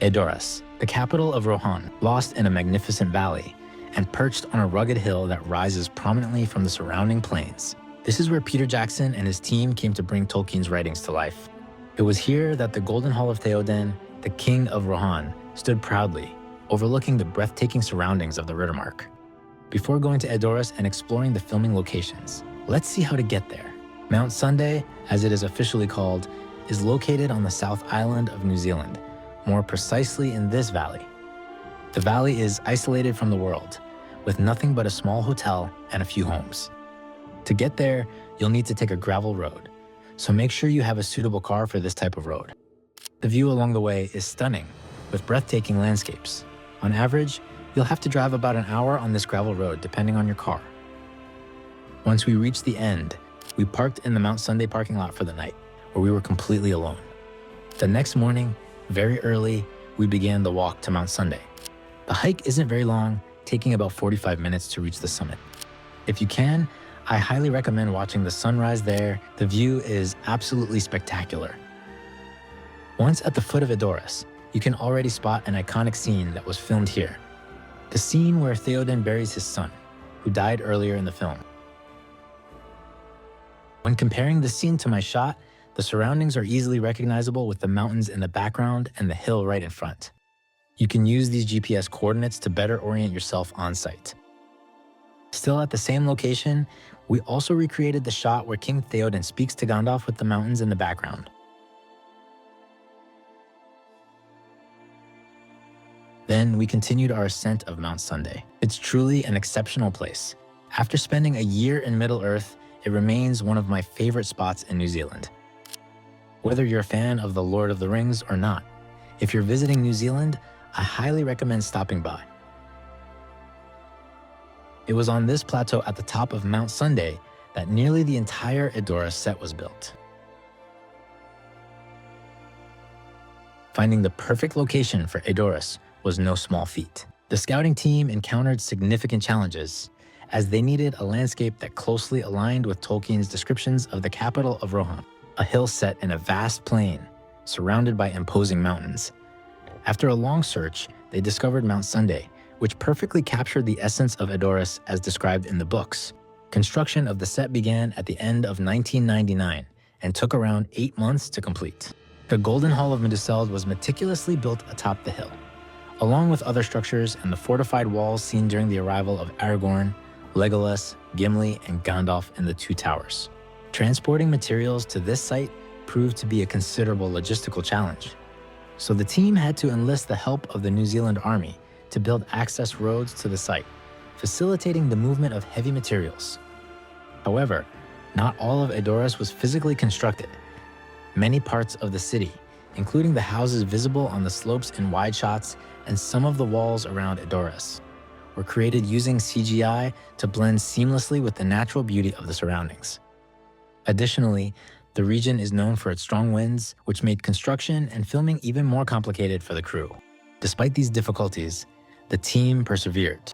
Edoras, the capital of Rohan, lost in a magnificent valley and perched on a rugged hill that rises prominently from the surrounding plains. This is where Peter Jackson and his team came to bring Tolkien's writings to life. It was here that the Golden Hall of Theoden, the king of Rohan, stood proudly, overlooking the breathtaking surroundings of the Rittermark. Before going to Edoras and exploring the filming locations, let's see how to get there. Mount Sunday, as it is officially called, is located on the South Island of New Zealand, more precisely in this valley. The valley is isolated from the world, with nothing but a small hotel and a few homes. To get there, you'll need to take a gravel road, so make sure you have a suitable car for this type of road. The view along the way is stunning, with breathtaking landscapes. On average, you'll have to drive about an hour on this gravel road depending on your car. Once we reached the end, we parked in the Mount Sunday parking lot for the night, where we were completely alone. The next morning, very early, we began the walk to Mount Sunday. The hike isn't very long, taking about 45 minutes to reach the summit. If you can, I highly recommend watching the sunrise there. The view is absolutely spectacular. Once at the foot of Edoras, you can already spot an iconic scene that was filmed here. The scene where Theoden buries his son, who died earlier in the film. When comparing the scene to my shot, the surroundings are easily recognizable with the mountains in the background and the hill right in front. You can use these GPS coordinates to better orient yourself on site. Still at the same location, we also recreated the shot where King Theoden speaks to Gandalf with the mountains in the background. Then we continued our ascent of Mount Sunday. It's truly an exceptional place. After spending a year in Middle-earth, it remains one of my favorite spots in New Zealand. Whether you're a fan of The Lord of the Rings or not, if you're visiting New Zealand, I highly recommend stopping by. It was on this plateau at the top of Mount Sunday that nearly the entire Edoras set was built. Finding the perfect location for Edoras was no small feat. The scouting team encountered significant challenges, as they needed a landscape that closely aligned with Tolkien's descriptions of the capital of Rohan, a hill set in a vast plain, surrounded by imposing mountains. After a long search, they discovered Mount Sunday, which perfectly captured the essence of Edoras as described in the books. Construction of the set began at the end of 1999 and took around 8 months to complete. The Golden Hall of Meduseld was meticulously built atop the hill, along with other structures and the fortified walls seen during the arrival of Aragorn, Legolas, Gimli, and Gandalf in the Two Towers. Transporting materials to this site proved to be a considerable logistical challenge, so the team had to enlist the help of the New Zealand Army to build access roads to the site, facilitating the movement of heavy materials. However, not all of Edoras was physically constructed. Many parts of the city, including the houses visible on the slopes in wide shots and some of the walls around Edoras, were created using CGI to blend seamlessly with the natural beauty of the surroundings. Additionally, the region is known for its strong winds, which made construction and filming even more complicated for the crew. Despite these difficulties, the team persevered,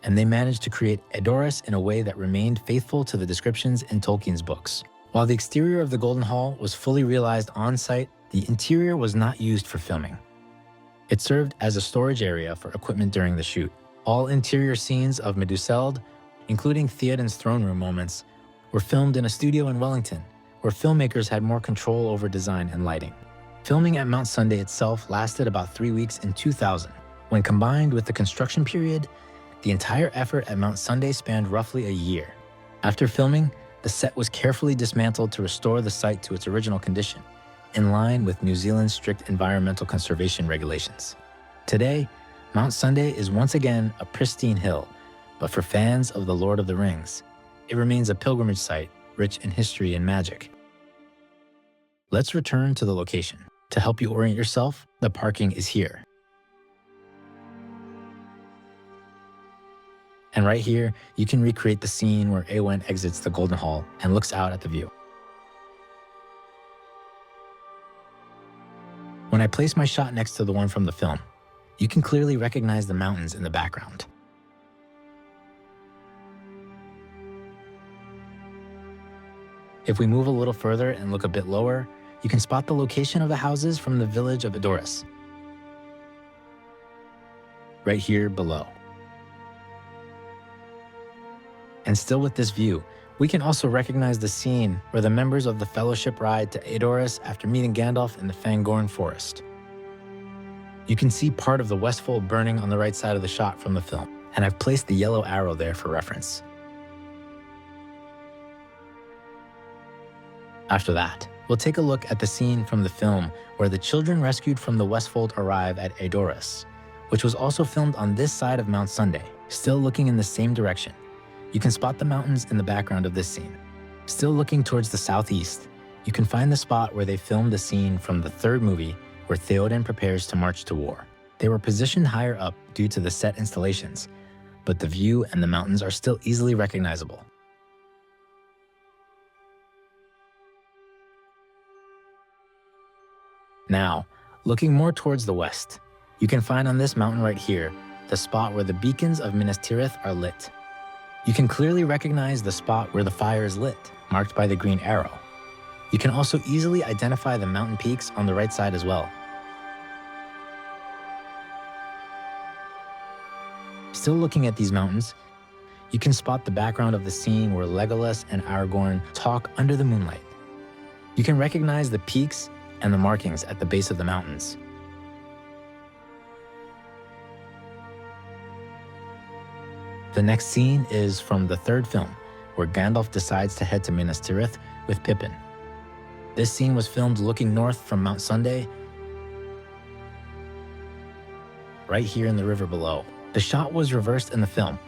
and they managed to create Edoras in a way that remained faithful to the descriptions in Tolkien's books. While the exterior of the Golden Hall was fully realized on-site, the interior was not used for filming. It served as a storage area for equipment during the shoot. All interior scenes of Meduseld, including Theoden's throne room moments, were filmed in a studio in Wellington, where filmmakers had more control over design and lighting. Filming at Mount Sunday itself lasted about 3 weeks in 2000. When combined with the construction period, the entire effort at Mount Sunday spanned roughly a year. After filming, the set was carefully dismantled to restore the site to its original condition, in line with New Zealand's strict environmental conservation regulations. Today, Mount Sunday is once again a pristine hill, but for fans of The Lord of the Rings, it remains a pilgrimage site rich in history and magic. Let's return to the location. To help you orient yourself, the parking is here. And right here, you can recreate the scene where Eowyn exits the Golden Hall and looks out at the view. When I place my shot next to the one from the film, you can clearly recognize the mountains in the background. If we move a little further and look a bit lower, you can spot the location of the houses from the village of Edoras. right here below. And still with this view, we can also recognize the scene where the members of the Fellowship ride to Edoras after meeting Gandalf in the Fangorn forest. You can see part of the Westfold burning on the right side of the shot from the film, and I've placed the yellow arrow there for reference. After that, we'll take a look at the scene from the film where the children rescued from the Westfold arrive at Edoras, which was also filmed on this side of Mount Sunday, still looking in the same direction. You can spot the mountains in the background of this scene. Still looking towards the southeast, you can find the spot where they filmed the scene from the third movie where Theoden prepares to march to war. They were positioned higher up due to the set installations, but the view and the mountains are still easily recognizable. Now, looking more towards the west, you can find on this mountain right here the spot where the beacons of Minas Tirith are lit. You can clearly recognize the spot where the fire is lit, marked by the green arrow. You can also easily identify the mountain peaks on the right side as well. Still looking at these mountains, you can spot the background of the scene where Legolas and Aragorn talk under the moonlight. You can recognize the peaks and the markings at the base of the mountains. The next scene is from the third film, where Gandalf decides to head to Minas Tirith with Pippin. This scene was filmed looking north from Mount Sunday, right here in the river below. The shot was reversed in the film,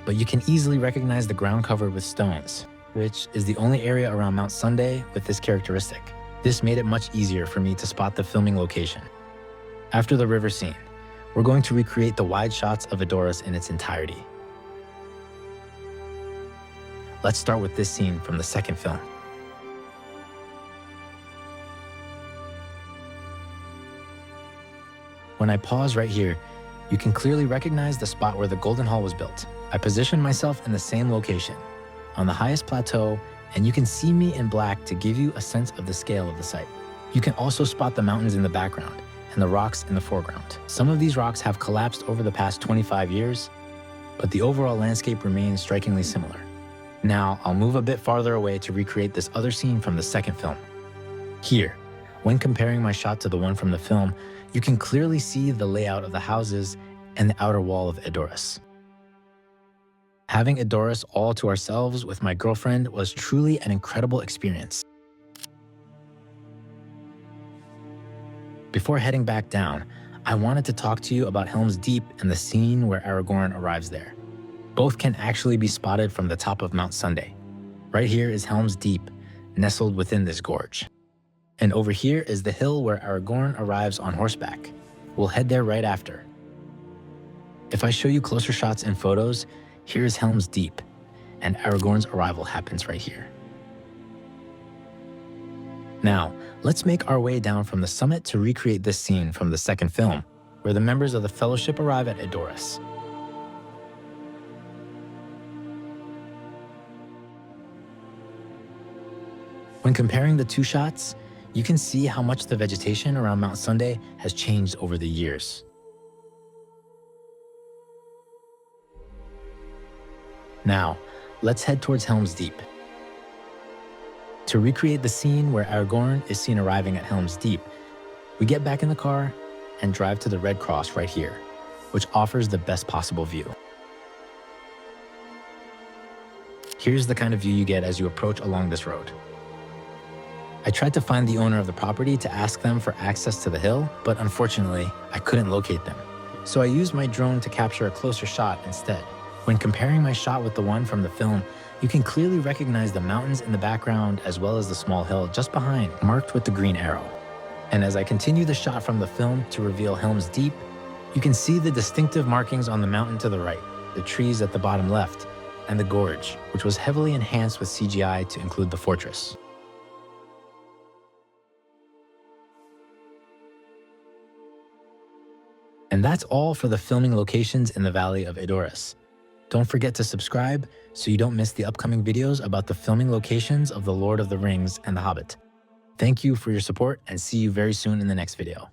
but you can easily recognize the ground covered with stones, which is the only area around Mount Sunday with this characteristic. This made it much easier for me to spot the filming location. After the river scene, we're going to recreate the wide shots of Edoras in its entirety. Let's start with this scene from the second film. When I pause right here, you can clearly recognize the spot where the Golden Hall was built. I positioned myself in the same location, on the highest plateau, and you can see me in black to give you a sense of the scale of the site. You can also spot the mountains in the background and the rocks in the foreground. Some of these rocks have collapsed over the past 25 years, but the overall landscape remains strikingly similar. Now, I'll move a bit farther away to recreate this other scene from the second film. Here, when comparing my shot to the one from the film, you can clearly see the layout of the houses and the outer wall of Edoras. Having Edoras all to ourselves with my girlfriend was truly an incredible experience. Before heading back down, I wanted to talk to you about Helm'sdeep and the scene where Aragorn arrives there. Both can actually be spotted from the top of Mount Sunday. Right here is Helm'sdeep, nestled within this gorge. And over here is the hill where Aragorn arrives on horseback. We'll head there right after. If I show you closer shots and photos, here is Helm'sdeep, and Aragorn's arrival happens right here. Now, let's make our way down from the summit to recreate this scene from the second film, where the members of the Fellowship arrive at Edoras. When comparing the two shots, you can see how much the vegetation around Mount Sunday has changed over the years. Now, let's head towards Helm'sdeep. To recreate the scene where Aragorn is seen arriving at Helm'sdeep, we get back in the car and drive to the Red Cross right here, which offers the best possible view. Here's the kind of view you get as you approach along this road. I tried to find the owner of the property to ask them for access to the hill, but unfortunately, I couldn't locate them. So I used my drone to capture a closer shot instead. When comparing my shot with the one from the film, you can clearly recognize the mountains in the background as well as the small hill just behind, marked with the green arrow. And as I continue the shot from the film to reveal Helm'sdeep, you can see the distinctive markings on the mountain to the right, the trees at the bottom left, and the gorge, which was heavily enhanced with CGI to include the fortress. And that's all for the filming locations in the Valley of Edoras. Don't forget to subscribe so you don't miss the upcoming videos about the filming locations of The Lord of the Rings and The Hobbit. Thank you for your support and see you very soon in the next video.